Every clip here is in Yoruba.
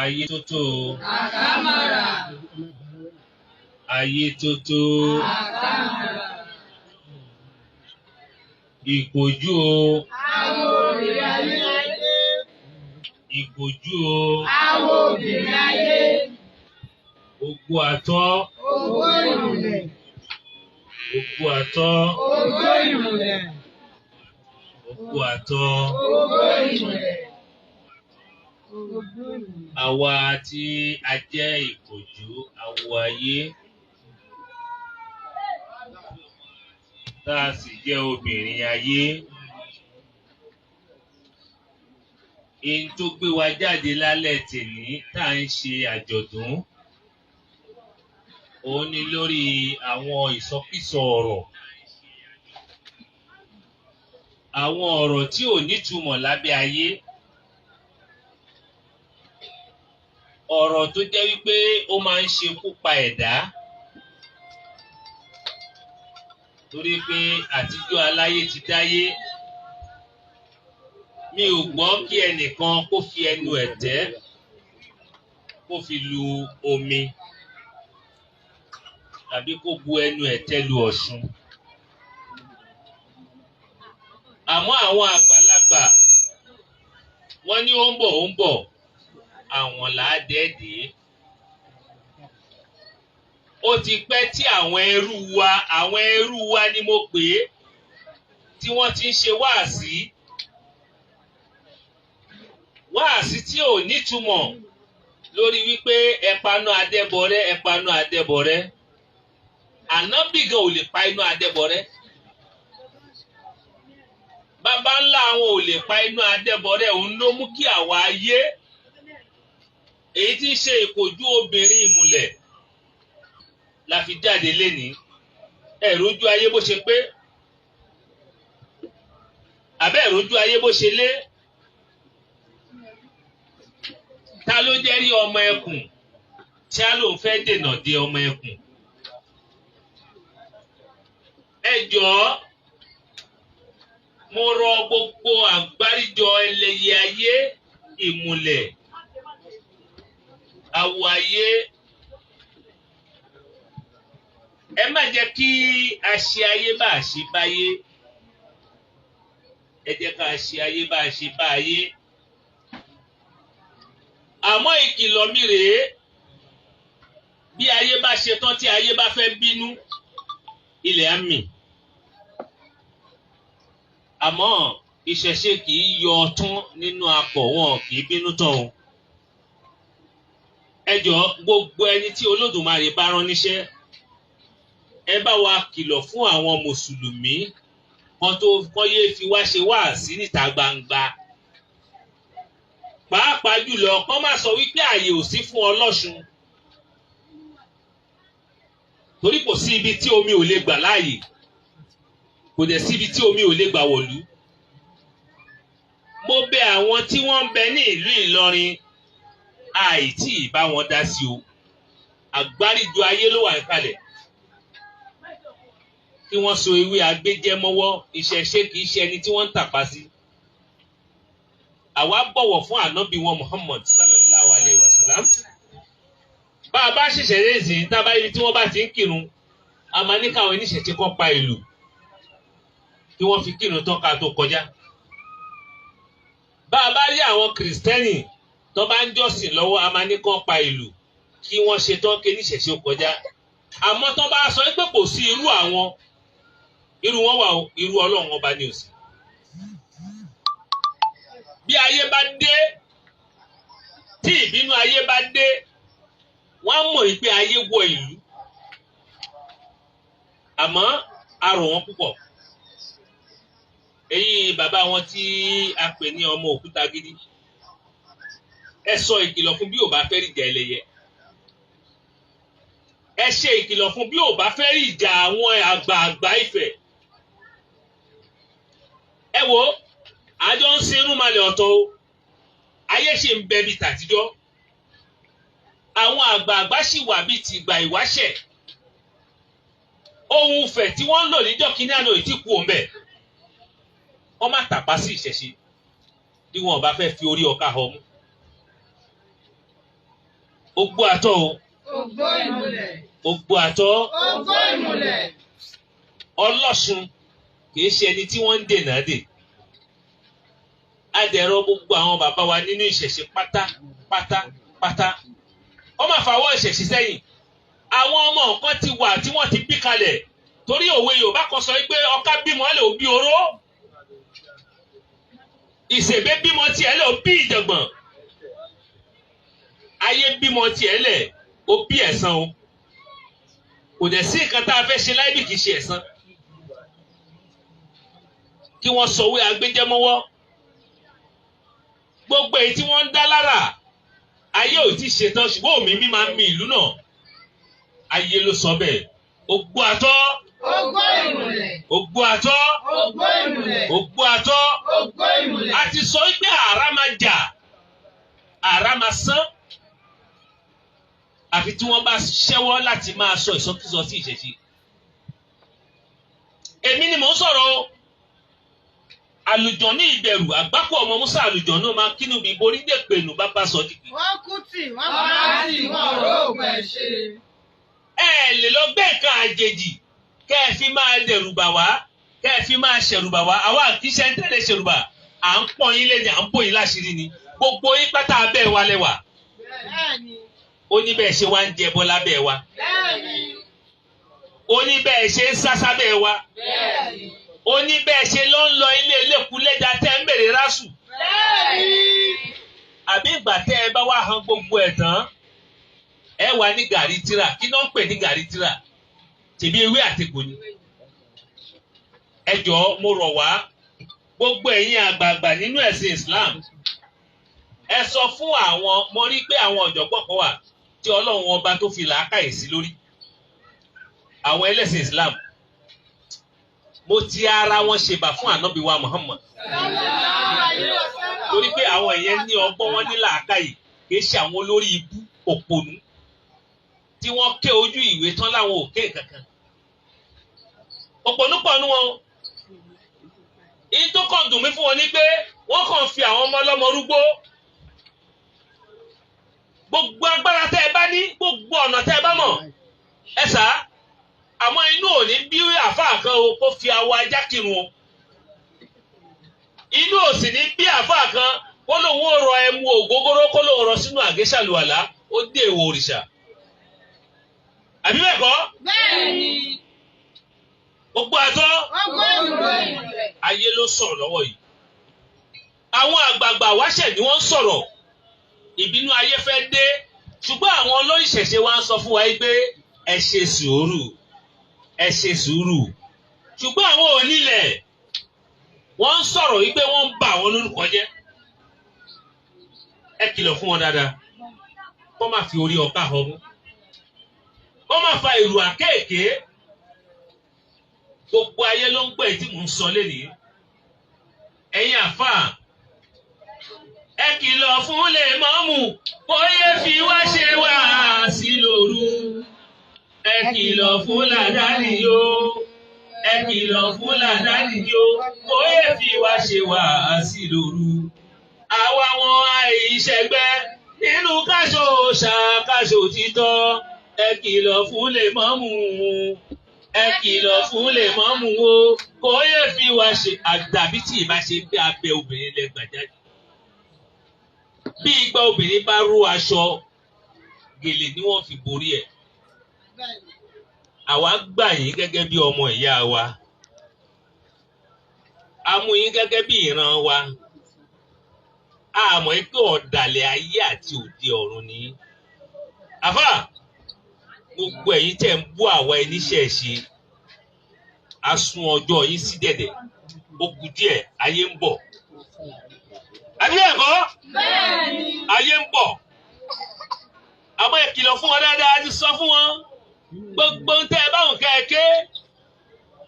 ayé tótó àkàmàrà ayé tótó àkàmàrà ìpọ́jú o àwọn obìnrin ayé ìpọ́jú o àwọn obìnrin ayé ògo àtọ́ ògo ìmùlẹ̀ ògo àtọ́ ògo ìmùlẹ̀ ògo àtọ́ ògo ìmùlẹ̀. àwa tí a jẹ́ ìpọ́jú àwọ̀ ayé tá a sì jẹ́ obìnrin ayé. Ihun tó gbé wa jáde lálẹ́ tèmi tá à ń ṣe àjọ̀dún òun ni lórí àwọn ìsọkísọ ọ̀rọ̀. Àwọn ọ̀rọ̀ tí ò nítumọ̀ lábẹ́ ayé. Ọ̀rọ̀ tó jẹ́ wípé ó máa ń ṣekú pa ẹ̀dá. Torí pé àtijọ́ aláyé ti dáyé. Mi ò gbọ́ kí ẹnìkan kó fi ẹnu ẹ̀tẹ́ kó fi lu omi tàbí kó bu ẹnu ẹ̀tẹ́ lu Ọ̀ṣun. Àmọ́ àwọn àgbàlagbà wọ́n ní ó ń bọ̀ àwọn làádẹ́ẹ̀dẹ́. Ó ti pẹ́ tí àwọn ẹrú wa ni mo pè é tí wọ́n ti ń ṣe wáàsí tí ò nítumọ̀ lórí wípé ẹpanu adẹ́bọrẹ́. Ànábì gan ò lè pa inú adẹ́bọrẹ́. Bàbá ńlá àwọn ò lè pa inú adẹ́bọrẹ́. Òun ló mú kí àwa ayé èyí tí ń ṣe ìpọ́jú obìnrin ìmùlẹ̀ la fi jáde lénìí. Ẹ̀rójú ayé bó ṣe pé àbẹ́ ẹ̀rójú ayé bó ṣe lé. Ta ló jẹ́ rí ọmọ ẹkùn tí a lòun fẹ́ dènà de ọmọ ẹkùn? Ẹ jọ̀ọ́, mo rọ gbogbo àgbáríjọ ẹlẹ́yẹ ayé ìmùlẹ̀ àwọ̀ ayé. Ẹ má jẹ́ kí a ṣe ayé bá a ṣe báyé. Ẹ jẹ́ ká ṣe ayé bá a ṣe báyé. Àmọ́ ìkìlọ̀ mi rèé, bí ayé bá ṣe tán tí ayé bá fẹ́ bínú, ilẹ̀ á mì. Àmọ́ ìṣẹ̀ṣe kì í yọ ọtún nínú apọ̀, wọn kì í bínú tán o. Ẹ jọ̀ọ́, gbogbo ẹni tí Olódùmarè bá rán níṣẹ́, ẹ bá wa kìlọ̀ fún àwọn mùsùlùmí kán yéé fi wá ṣe wáàsí níta gbangba. Pàápàá jùlọ kán má sọ wípé ààyè ò sí fún ọlọ́ṣun. Torí kò sí ibi tí omi ò lè gbà láàyè. Kò dẹ̀ sí ibi tí omi ò lè gbà wọ̀lú. Mo bẹ̀ àwọn tí wọ́n ń bẹ ní ìlú Ìlọrin, àìtí bá wọn dá sí o. Àgbáríjọ ayé ló wà níkàlẹ̀. Kí wọ́n so ewé agbẹ́jẹ́ mọ́wọ́, ìṣẹ̀ṣe kì í ṣe ẹni tí wọ́n ń tàpá sí. Àwa bọ̀wọ̀ fún ànábì wọn Muhammad sallallahu alayhi wa sallam. Bá a bá ṣẹ̀ṣẹ̀ rézìn tábà ibi tí wọ́n bá ti ń kírun, a máa ní káwọn oníṣẹ̀ṣe kan pa ìlù kí wọ́n fi kírun tán ká tó kọjá. Bá a bá rí àwọn kìrìsìtẹ́nì tó bá ń jọ́sìn lọ́wọ́, a máa ní kán pa ìlù kí wọ́n ṣe tán kí oníṣẹ̀ṣe kọjá. Àmọ́ tó bá sọ pé kò sí irú àwọn, irú wọn wà o, irú Ọlọ́run ọba ni ò sí. Bí ayé bá dé, tí ìbínú ayé bá dé, wọ́n á mọ̀ wípé ayé wọ ìlú. Àmọ́ a rọ̀ wọ́n púpọ̀. Èyí bàbá wọn tí a pè ní ọmọ òkúta gidi. Ẹ sọ ìkìlọ̀ fún bí ò bá fẹ́ rí ìjà ẹlẹ́yẹ. Ẹ ṣe ìkìlọ̀ fún bí ò bá fẹ́ rí ìjà àwọn àgbààgbà Ifẹ̀. Ẹ wo, àjọ ń ṣe irúnmalẹ̀ ọ̀tọ̀ o. Ayé ṣì ń bẹ bí tàtijọ́. Àwọn àgbààgbà ṣì wà bí tìgbà ìwáṣẹ̀. Ohun ìfẹ́ tí wọ́n ń lò níjọ́ kínní àná ò tí kú òun bẹ̀. Wọ́n má tàpá sí ìṣẹ̀ṣe bí wọn ò bá fẹ́ fi orí ọkà họ mú. Gbogbo àtọ́ o. Gbogbo ìmùlẹ̀. Gbogbo àtọ́. Gbogbo ìmùlẹ̀. Ọlọ́ṣun kìí ṣe ẹni tí wọ́n ń dènà dè. Adẹ̀rọ gbogbo àwọn bàbá wa nínú ìṣẹ̀ṣe pátápátá. Wọ́n máa fàwọ́ ìṣẹ̀ṣe sẹ́yìn. Àwọn ọmọ nǹkan ti wà tí wọ́n ti bí kalẹ̀. Torí òwe Yorùbá kan sọ pé ọká bímọ lè bí oró. Ìṣègbè bímọ tiẹ̀ lè bí ìjọ̀gbọ̀n. Ayé bímọ tiẹ̀ lẹ̀ ó bí ẹ̀san o. Kò dẹ̀ sí nǹkan tá a fẹ́ ṣe láì bí kìí ṣe ẹ̀san. Kí wọ́n sọ̀wé AGBEJẸ MỌWỌ. Gbogbo èyí tí wọ́n ń dá lára ayé ò tí ṣetán ṣùgbọ́n òmìmí máa ń mi ìlú náà. Ayé ló sọ bẹ́ẹ̀. Gbogbo àtọ́. Gbogbo ìmùlẹ̀. Gbogbo àtọ́. Gbogbo ìmùlẹ̀. Gbogbo àtọ́. Gbogbo ìmùlẹ̀. A ti sọ pé àrá máa jà, àrá máa sán. Àfi tí wọ́n bá ṣẹ́wọ́ láti máa sọ ìsọkúsọ sí ìṣẹ̀ṣe. Èmi ni mò ń sọ̀rọ̀ o. Àlùjọ̀nnú ìbẹ̀rù àgbákò ọmọ Musa àlùjọ̀nnú máa kínú mi borí dé pẹ̀lú bàbá sọ dìgbì. Wọ́n kú tì, wọ́n bá tì, wọ́n rògbò ẹ̀ ṣe. Ẹ lè lọ gbé nǹkan àjèjì kẹ́ ẹ fi máa dẹ̀rùbà wá, kẹ́ ẹ fi máa ṣẹ̀rùbà wá. Àwa kì í ṣe ń tẹ̀lé ṣẹ̀rùbà. À ń pọ́n yín lé ní à ń bò yín láṣìírí ni. Gbogbo yín pátá abẹ́ wa lẹ́wà. Bẹ́ẹ̀ni. Ó ní bẹ́ẹ̀ ṣe wá ń jẹ bọ́lá bẹ́ẹ̀ wa. Bẹ́ẹ̀ni. Ó ní bẹ́ẹ̀ ṣe ń sásá bẹ́ẹ̀ wa. Bẹ́ẹ̀ni. Ó ní bẹ́ẹ̀ ṣe ló ń lọ ilé elékulẹ́jà tẹ́ ń bèrè rásù. Bẹ́ẹ̀ni. Àbí ìgbà tẹ́ ẹ bá wá han gbogbo ẹ̀ tán, ẹ wà ní gàrí tíra. Kí ló ń pè ní gàrí tíra? Tèmi ewé àtegbò ni. Ẹ jọ̀ọ́ mo rọ̀ wá gbogbo ẹ̀yin àgbààgbà nínú ẹ̀sìn Islam. Ẹ sọ fún àwọn, mo rí pé àwọn ọ̀jọ̀gbọ́n kan wà tí Ọlọ́run ọba tó fi làákàyè sí lórí. Àwọn ẹlẹ́sìn Islam. Mo ti ara wọn ṣèbà fún ànábì wa Muhammad. Torí pé àwọn èèyàn ní ọgbọ́n, wọn ní làákàyè, kì í ṣe àwọn olórí ibú òpònú tí wọ́n ké ojú ìwé tán láwọn òkè kankan. Òpònú pọ̀ nú wọn. Èyí tó kàn dùn mí fún wọn ni pé wọ́n kàn fi àwọn ọmọ ọlọ́mọ rúgbó. Gbogbo agbára tẹ́ ẹ bá ní, gbogbo ọ̀nà tẹ́ ẹ bá mọ̀, ẹ sá. Àmọ́ inú ò ní bí àfáà kan o kó fi awọ ajá kírun o. Inú ò sì ní bí àfáà kan kó lóun ó rọ ẹmu ògógóró kó lóun rọ sínú àgéṣàlùwàlá ó dé èèwọ̀ òrìṣà. Àbí bẹ́ẹ̀ kọ́? Bẹ́ẹ̀ni. Gbogbo àtọ́. Gbogbo ìmùlẹ̀. Ayé ló sọ̀rọ̀ lọ́wọ́ yìí. Àwọn àgbààgbà wáṣẹ̀ ni wọ́n ń sọ̀rọ̀. Ìbínú ayé fẹ́ dé. Ṣùgbọ́n àwọn olóyìnṣẹ̀ṣe wa ń sọ fún wa pé ẹ ṣe sùúrù. Ẹ ṣe sùúrù. Ṣùgbọ́n àwọn onílẹ̀ wọ́n ń sọ̀rọ̀ wípé wọ́n ń bà àwọn lórúkọ jẹ́. Ẹ kìlọ̀ fún wọn dáadáa. Kọ́ máa fi orí ọkà họ mú. Wọ́n máa fa ìrù àkéèké. Gbogbo ayé ló ń gbọ́ èyí tí mò ń sọ lénìí. Ẹ̀yin àfáà, ẹ kìlọ̀ fún lèmọ́mù kó yé fi wá ṣe wáàsí lóru. Ẹ kìlọ̀ fún làdáni yó. Ẹ kìlọ̀ fún làdáni yó. Kó yé fi wá ṣe wáàsí lóru. Àwa wọn àìṣẹ́gbẹ́ nínú káṣó ṣàkáṣó títọ́. Ẹ kìlọ̀ fún lèmọ́mù. Ẹ kìlọ̀ fún lèmọ́mù o. Kó yé fi wá ṣe àdàbí tí ìbá ṣe gbé abẹ́ obìnrin lẹ́gbàjáde. Bí ìgbà obìnrin bá ró aṣọ, gèlè ni wọ́n fi borí ẹ̀. Àwa gbà yín gẹ́gẹ́ bí ọmọ ìyá wa. A mú yín gẹ́gẹ́ bí ìran wa. A mọ̀ pé ọ̀dàlẹ̀ ayé àti òde ọ̀run ni. Àfà, gbogbo ẹ̀yin tẹ́ ń bú àwa oníṣẹ̀ṣe, a sún ọjọ́ yín sí dẹ̀dẹ̀. Ó kù díẹ̀, ayé ń bọ̀. Àbí ẹ̀kọ́? Bẹ́ẹ̀ni. Ayé ń bọ̀. Àmọ́ ẹ kìlọ̀ fún wọn dáadáa, a ti sọ fún wọn. Gbogbo tẹ́ ẹ báwọn kẹ́ ẹ ké.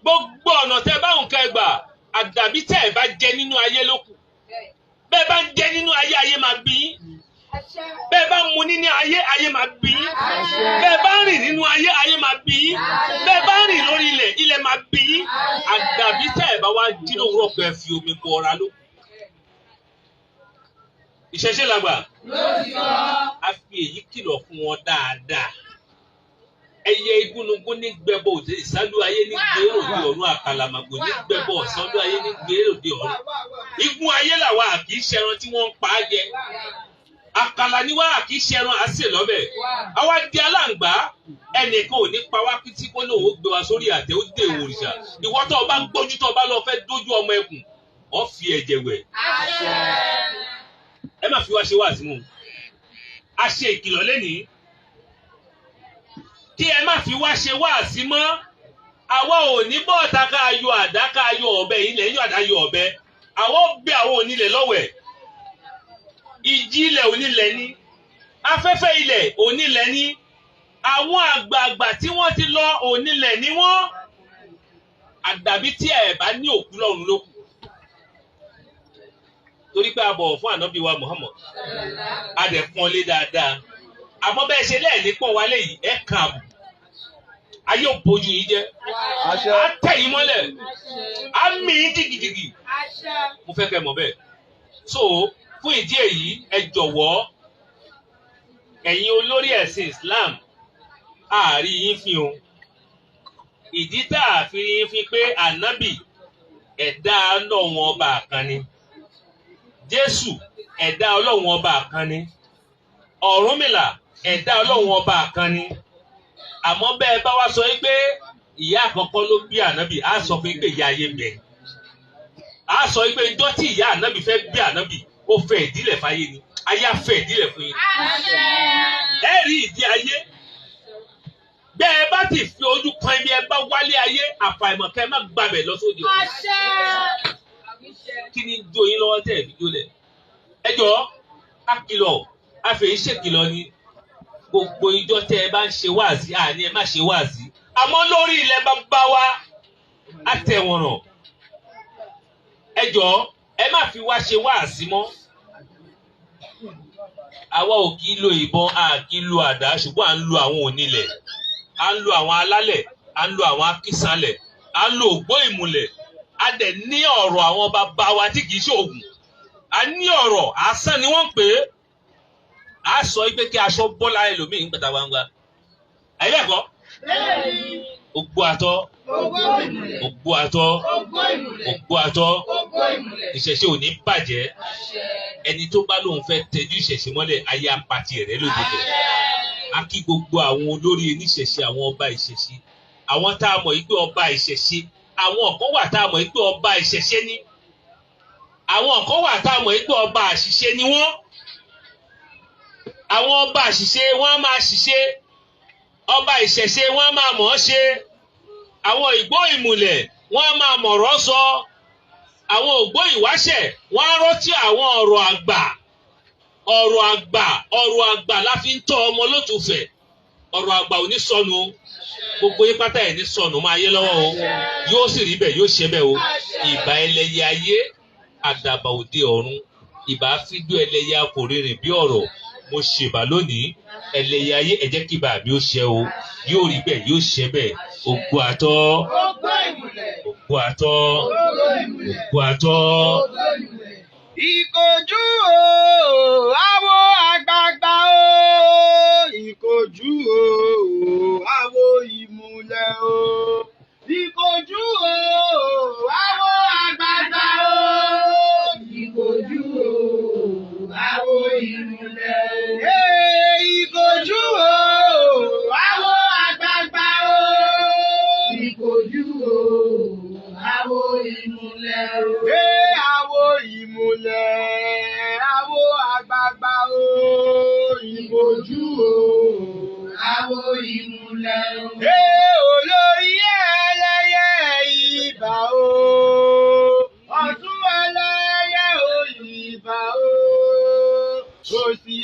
Gbogbo ọ̀nà tẹ́ ẹ báwọn kẹ́ ẹ gbà. Àdàbí tẹ́ ẹ bá jẹ nínú ayé ló kù. Bẹ́ẹ̀ bá ń jẹ nínú ayé, ayé máa bí. Bẹ́ẹ̀ bá ń mu nínú ayé, ayé máa bí. Bẹ́ẹ̀ bá ń rìn nínú ayé, ayé máa bí. Bẹ́ẹ̀ bá ń rìn lórí ilẹ̀, ilẹ̀ máa bí. Àdàbí tẹ́ ẹ bá wá jí lówùúrọ̀ pé ẹ fi omi bọ ọ̀rá ló. Ìṣẹ̀ṣe làgbà. a fi èyí kìlọ̀ fún wọn dáadáa. Ẹyẹ igúnnugún ní gbẹbọ òde ìsálú ayé ní gbèrò di ọ̀run, àkàlàmàgbò ní gbẹbọ ọ̀sánlú ayé ní gbèrò di ọ̀run. Igun ayé làwa kì í ṣẹran tí wọ́n ń pa á jẹ. Àkàlà ni wá kì í ṣẹran àsè lọ́bẹ̀. Àwa di aláǹgbá, ẹnìkan ò ní pa wá pítí kó lóun ó gbé wa sórí àtẹ ó dé òrìṣà. Ìwọ tó o bá gbójú tó o bá lọ fẹ́ dójú ọmọ ẹkùn, ọ fi ẹ̀jẹ̀ wẹ̀. Ẹ má fi wá ṣe wáàsí mú. A ṣe ìkìlọ̀ lénìí. Kí ẹ má fi wá ṣe wáàsí mọ́. Àwa ò ní bọ́ọ̀tà ká yọ àdá ká yọ ọ̀bẹ, ilẹ̀ yọ àdá yọ ọ̀bẹ. Àwa ó gbé àwọn onílẹ̀ lọ́wẹ̀. Ìjì ilẹ̀ onílẹ̀ ni. Afẹ́fẹ́ ilẹ̀ onílẹ̀ ni. Àwọn àgbààgbà tí wọ́n ti lọ onílẹ̀ ni wọ́n. Àdàbí tí ẹ bá ní òkú lọ́run ló kù. Torí pé a bọ̀wọ̀ fún ànábì wa Muhammad. A dẹ̀ pọ́n lé dáadáa. Àmọ́ bẹ́ẹ̀ ṣe lẹ́ẹ̀lé pọ́n wálé yìí ẹ̀ kàn àbù. Ayé ò bójú yìí jẹ́. A tẹ̀ yín mọ́lẹ̀. A mì í jìgìjìgì. Mo fẹ́ kẹ́ mọ̀ bẹ́ẹ̀. So fún ìdí èyí ẹ jọ̀wọ́ ẹ̀yin olórí ẹ̀sìn Islam àárí yín fi hàn. Ìdí tá a fi yín fi pé ànábì ẹ̀dá Ọlọ́run ọba kan ni. Jésù ẹ̀dá Ọlọ́run ọba kan ni. Ọ̀rúnmìlà ẹ̀dá Ọlọ́run ọba kan ni. Àmọ́ bẹ́ẹ̀ bá wá sọ pé ìyá àkọ́kọ́ ló bí ànábì, á sọ pé ìyá ayé bẹ̀. Á sọ pé ìjọ́ tí ìyá ànábì fẹ́ bí ànábì, ó fẹ́ ìdílé fáyé ni. Ayé á fẹ́ ìdílé fún yín. Ẹ rí ìdí ayé. Bẹ́ẹ̀ bá ti fi ojú kan ibi ẹ bá wálé ayé, àfàìmọ̀ kẹ́ má gbàbẹ̀ lọ sóde ọ̀run. Kí ni jó yín lọ́wọ́ tẹ̀ fi jólẹ̀? Ẹ jọ̀ọ́, a kìlọ̀, a fèyí ṣèkìlọ̀ ni. Gbogbo ìjọ tẹ́ ẹ bá ń ṣe wáàsí, àní ẹ má ṣe wáàsí. Àmọ́ lórí ilẹ̀ bàbá wa, á tẹ̀ wọ̀n ràn. Ẹ jọ̀ọ́, ẹ má fi wá ṣe wáàsí mọ́. Àwa ò kì í lo ìbọn, a kì í lo àdá, ṣùgbọ́n à ń lo àwọn onílẹ̀. À ń lo àwọn alálẹ̀, à ń lo àwọn akísanlẹ̀, à ń lo ògbó ìmùlẹ̀. A dẹ̀ ní ọ̀rọ̀ àwọn bàbá wa tí kì í ṣe ògùn. A ní ọ̀rọ̀ asán ni wọ́n ń pè é. A sọ pé kí aṣọ bọ́lá ẹlòmíì ń pẹ̀ta gbangba. Àyè bẹ́ẹ̀ kọ́? Ògbó àtọ́. Ògbó àtọ́. Ògbó àtọ́. Ìṣẹ̀ṣe ò ní bàjẹ́. Ẹni tó bá lóun fẹ́ tẹjú ìṣẹ̀ṣe mọ́lẹ̀ ayé apàtì rẹ̀ lójijì. A kí gbogbo àwọn olórí oníṣẹ̀ṣe, àwọn ọba ìṣẹ̀ṣe. Àwọn tá a mọ̀ yìí pé ọba ìṣẹ̀ṣe. Àwọn kan wà tá a mọ̀ yìí pé ọba ìṣẹ̀ṣe ni. Àwọn kan wà tá a mọ̀ yìí pé ọba àṣìṣe ni wọ́n. Àwọn ọba àṣìṣe wọ́n á máa ṣìṣe. Ọba ìṣẹ̀ṣe wọ́n á máa mọ̀ ọ́ ṣe. Àwọn ìgbó ìmùlẹ̀ wọ́n á máa mọ̀rọ̀ sọ. Àwọn ògbó ìwáṣẹ̀ wọ́n á rántí àwọn ọ̀rọ̀ àgbà. Ọ̀rọ̀ àgbà, ọ̀rọ̀ àgbà la fi ń tọ́ ọmọ lótùfẹ̀. Ọ̀rọ̀ àgbà ò ní sọnù o. Gbogbo yín pátá ẹ̀ ní sọnù máa yé lọ́wọ́ o. Yóò sì rí bẹ́ẹ̀, yóò ṣe bẹ́ẹ̀ o. Ìbà ẹlẹ́yẹ ayé, àdàbà òde ọ̀run. Ìbà fídó ẹlẹ́yẹ akòrìrìn bí ọ̀rọ̀. Mo ṣèbà lónìí. Ẹlẹ́yẹ ayé ẹ jẹ́ kí ìbà mi ó ṣẹ o. Yóò rí bẹ́ẹ̀, yóò ṣe bẹ́ẹ̀. Ògo àtọ́. Ògo àtọ́. Ògo àtọ́. Ìkòjú o, àwo àgbààgbà o. Ìkòjú o, àwo ìmùlẹ̀ o. Ìkòjú o, àwo àgbààgbà o. Ìkòjú o, àwo ìmùlẹ̀ o. Ìkòjú o, àwo àgbààgbà o. Ìkòjú o, àwo ìmùlẹ̀ o. Àwo ìmùlẹ̀, àwo àgbààgbà o. Ìkòjú o, àwo ìmùlẹ̀ o. Olórí ẹlẹ́yẹ ìbà o. Ọ̀tún ẹlẹ́yẹ ìbà o. Òsì